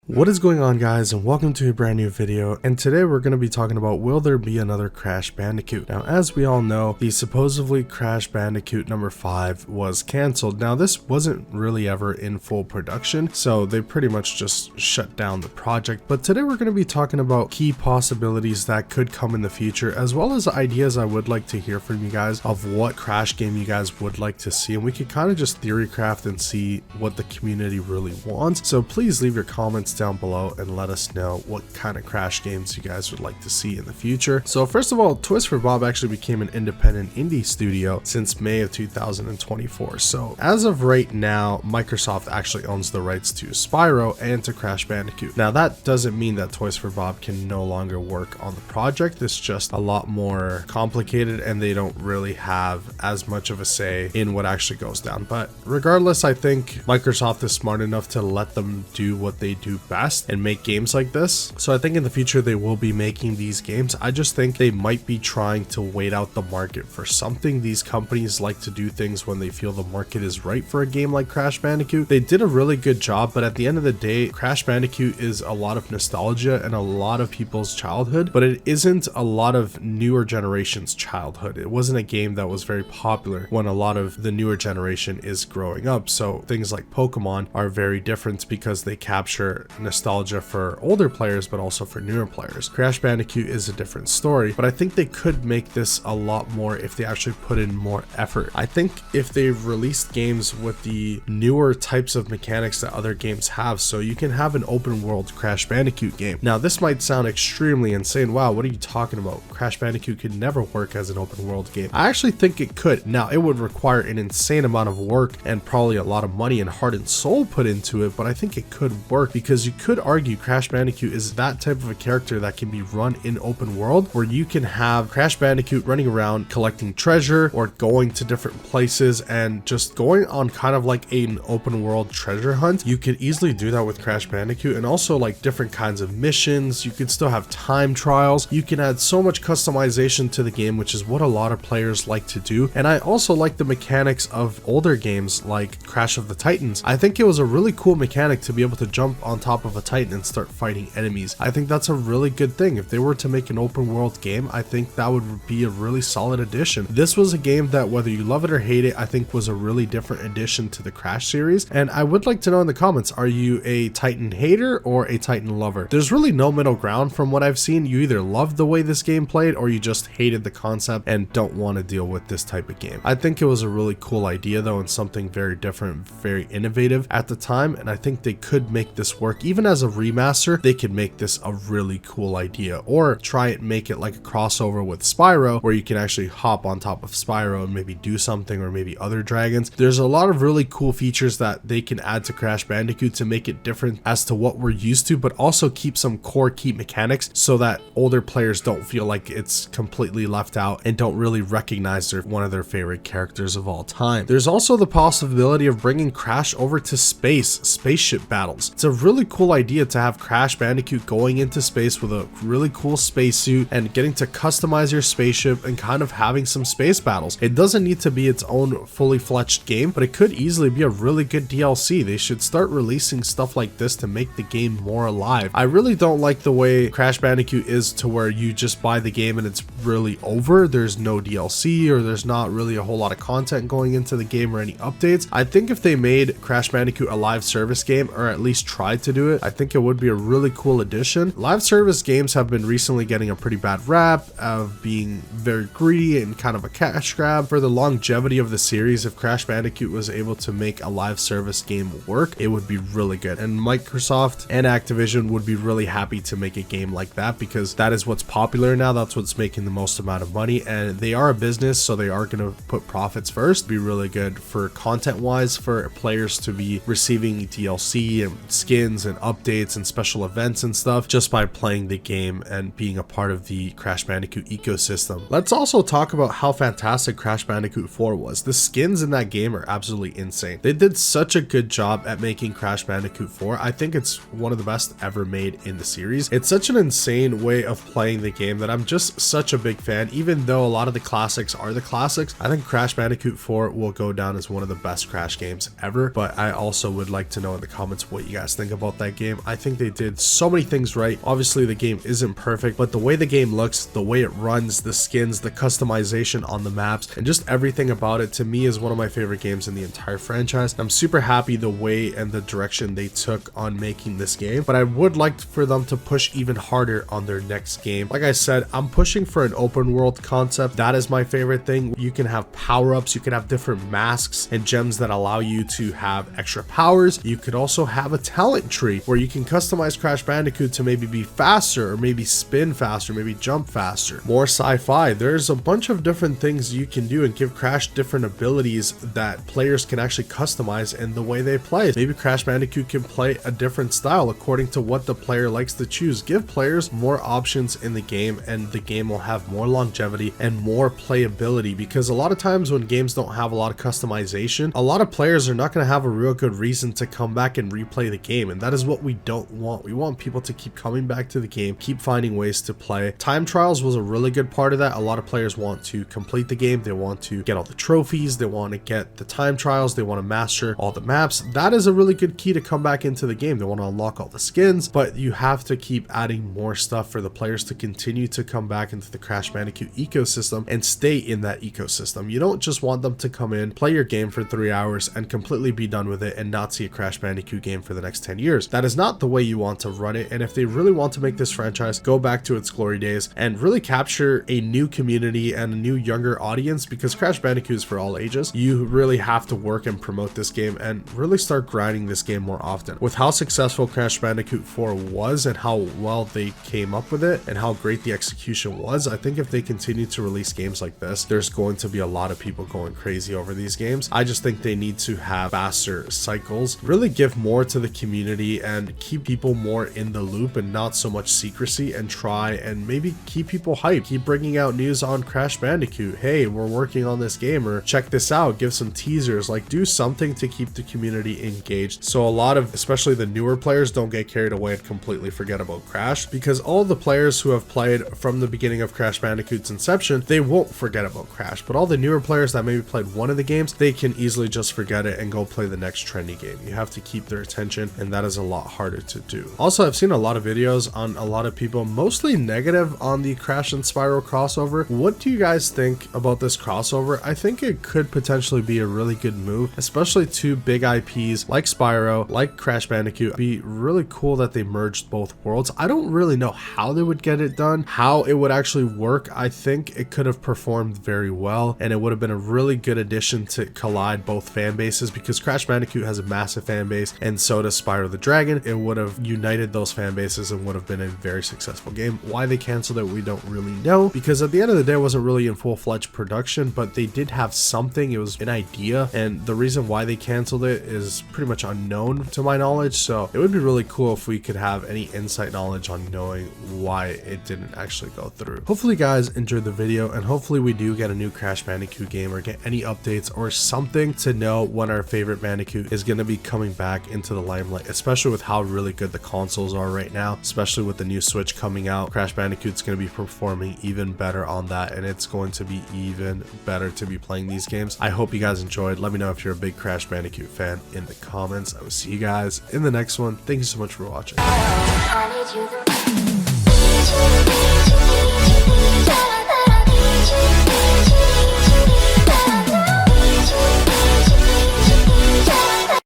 What is going on, guys, and welcome to a brand new video. And today we're going to be talking about, will there be another Crash Bandicoot? Now, as we all know, the supposedly Crash Bandicoot number 5 was cancelled. Now, this wasn't really ever in full production, so they pretty much just shut down the project. But today we're going to be talking about key possibilities that could come in the future, as well as ideas I would like to hear from you guys of what Crash game you guys would like to see. And we could kind of just theory craft and see what the community really wants. So please leave your comments down below and let us know what kind of Crash games you guys would like to see in the future. So first of all, Toys for Bob actually became an independent indie studio since May of 2024. So as of right now, Microsoft actually owns the rights to Spyro and to Crash Bandicoot. Now that doesn't mean that Toys for Bob can no longer work on the project. It's just a lot more complicated and they don't really have as much of a say in what actually goes down. But regardless, I think Microsoft is smart enough to let them do what they do best and make games like this. So I think in the future they will be making these games. I just think they might be trying to wait out the market for something. These companies like to do things when they feel the market is right for a game like Crash Bandicoot. They did a really good job, but at the end of the day, Crash Bandicoot is a lot of nostalgia and a lot of people's childhood, but it isn't a lot of newer generation's childhood. It wasn't a game that was very popular when a lot of the newer generation is growing up. So things like Pokemon are very different because they capture nostalgia for older players but also for newer players. Crash Bandicoot is a different story, but I think they could make this a lot more if they actually put in more effort. I think if they've released games with the newer types of mechanics that other games have, so you can have an open world Crash Bandicoot game. Now this might sound extremely insane. Wow, what are you talking about? Crash Bandicoot could never work as an open world game. I actually think it could. Now it would require an insane amount of work and probably a lot of money and heart and soul put into it, but I think it could work because you could argue Crash Bandicoot is that type of a character that can be run in open world, where you can have Crash Bandicoot running around collecting treasure or going to different places and just going on kind of like an open world treasure hunt. You could easily do that with Crash Bandicoot, and also like different kinds of missions. You could still have time trials. You can add so much customization to the game, which is what a lot of players like to do. And I also like the mechanics of older games like Crash of the Titans. I think it was a really cool mechanic to be able to jump on top of a Titan and start fighting enemies. I think that's a really good thing. If they were to make an open world game, I think that would be a really solid addition. This was a game that, whether you love it or hate it, I think was a really different addition to the Crash series. And I would like to know in the comments, are you a Titan hater or a Titan lover? There's really no middle ground from what I've seen. You either loved the way this game played or you just hated the concept and don't want to deal with this type of game. I think it was a really cool idea though, and something very different, very innovative at the time, and I think they could make this work. Even as a remaster, they could make this a really cool idea, or try and make it like a crossover with Spyro where you can actually hop on top of Spyro and maybe do something, or maybe other dragons. There's a lot of really cool features that they can add to Crash Bandicoot to make it different as to what we're used to, but also keep some core key mechanics so that older players don't feel like it's completely left out and don't really recognize one of their favorite characters of all time. There's also the possibility of bringing Crash over to spaceship battles. It's a really cool idea to have Crash Bandicoot going into space with a really cool spacesuit and getting to customize your spaceship and kind of having some space battles. It doesn't need to be its own fully fledged game, but it could easily be a really good DLC. They should start releasing stuff like this to make the game more alive. I really don't like the way Crash Bandicoot is, to where you just buy the game and it's really over. There's no DLC, or there's not really a whole lot of content going into the game or any updates. I think if they made Crash Bandicoot a live service game, or at least tried to do it, I think it would be a really cool addition. Live service games have been recently getting a pretty bad rap of being very greedy and kind of a cash grab. For the longevity of the series, if Crash Bandicoot was able to make a live service game work, it would be really good. And Microsoft and Activision would be really happy to make a game like that, because that is what's popular now. That's what's making the most amount of money, and they are a business, so they are going to put profits first. It'd be really good for content wise for players to be receiving DLC and skins and updates and special events and stuff just by playing the game and being a part of the Crash Bandicoot ecosystem. Let's also talk about how fantastic Crash Bandicoot 4 was. The skins in that game are absolutely insane. They did such a good job at making Crash Bandicoot 4. I think it's one of the best ever made in the series. It's such an insane way of playing the game that I'm just such a big fan. Even though a lot of the classics are the classics, I think Crash Bandicoot 4 will go down as one of the best Crash games ever. But I also would like to know in the comments what you guys think about about that game. I think they did so many things right. Obviously the game isn't perfect, but the way the game looks, the way it runs, the skins, the customization on the maps, and just everything about it, to me, is one of my favorite games in the entire franchise. I'm super happy the way and the direction they took on making this game, but I would like for them to push even harder on their next game. Like I said, I'm pushing for an open world concept. That is my favorite thing. You can have power-ups, you can have different masks and gems that allow you to have extra powers. You could also have a talent tree where you can customize Crash Bandicoot to maybe be faster, or maybe spin faster, maybe jump faster. More sci-fi. There's a bunch of different things you can do and give Crash different abilities that players can actually customize in the way they play. Maybe Crash Bandicoot can play a different style according to what the player likes to choose. Give players more options in the game, and the game will have more longevity and more playability, because a lot of times when games don't have a lot of customization, a lot of players are not going to have a real good reason to come back and replay the game, and that is what we don't want. We want people to keep coming back to the game, keep finding ways to play. Time trials was a really good part of that. A lot of players want to complete the game, they want to get all the trophies, they want to get the time trials, they want to master all the maps. That is a really good key to come back into the game. They want to unlock all the skins, but you have to keep adding more stuff for the players to continue to come back into the Crash Bandicoot ecosystem and stay in that ecosystem. You don't just want them to come in, play your game for 3 hours and completely be done with it and not see a Crash Bandicoot game for the next 10 years. That is not the way you want to run it, and if they really want to make this franchise go back to its glory days and really capture a new community and a new younger audience, because Crash Bandicoot is for all ages, you really have to work and promote this game and really start grinding this game more often. With how successful Crash Bandicoot 4 was and how well they came up with it and how great the execution was, I think if they continue to release games like this, there's going to be a lot of people going crazy over these games. I just think they need to have faster cycles, really give more to the community and keep people more in the loop and not so much secrecy, and try and maybe keep people hyped. Keep bringing out news on Crash Bandicoot. Hey, we're working on this game, or check this out. Give some teasers, like do something to keep the community engaged, so a lot of, especially the newer players, don't get carried away and completely forget about Crash, because all the players who have played from the beginning of Crash Bandicoot's inception, they won't forget about Crash, but all the newer players that maybe played one of the games, they can easily just forget it and go play the next trendy game. You have to keep their attention, and that is a lot harder to do. Also, I've seen a lot of videos on a lot of people mostly negative on the Crash and Spyro crossover. What do you guys think about this crossover? I think it could potentially be a really good move, especially two big IPs like Spyro, like Crash Bandicoot. It'd be really cool that they merged both worlds. I don't really know how they would get it done, how it would actually work. I think it could have performed very well, and it would have been a really good addition to collide both fan bases, because Crash Bandicoot has a massive fan base and so does Spyro the Dragon. It would have united those fan bases and would have been a very successful game. Why they canceled it, we don't really know, because at the end of the day, it wasn't really in full-fledged production, but they did have something. It was an idea, and the reason why they canceled it is pretty much unknown to my knowledge. So it would be really cool if we could have any insight knowledge on knowing why it didn't actually go through. Hopefully you guys enjoyed the video, and hopefully we do get a new Crash Bandicoot game or get any updates or something to know when our favorite Bandicoot is going to be coming back into the limelight, especially with how really good the consoles are right now, especially with the new Switch coming out. Crash Bandicoot's going to be performing even better on that, and it's going to be even better to be playing these games. I hope you guys enjoyed. Let me know if you're a big Crash Bandicoot fan in the comments. I will see you guys in the next one. Thank you so much for watching.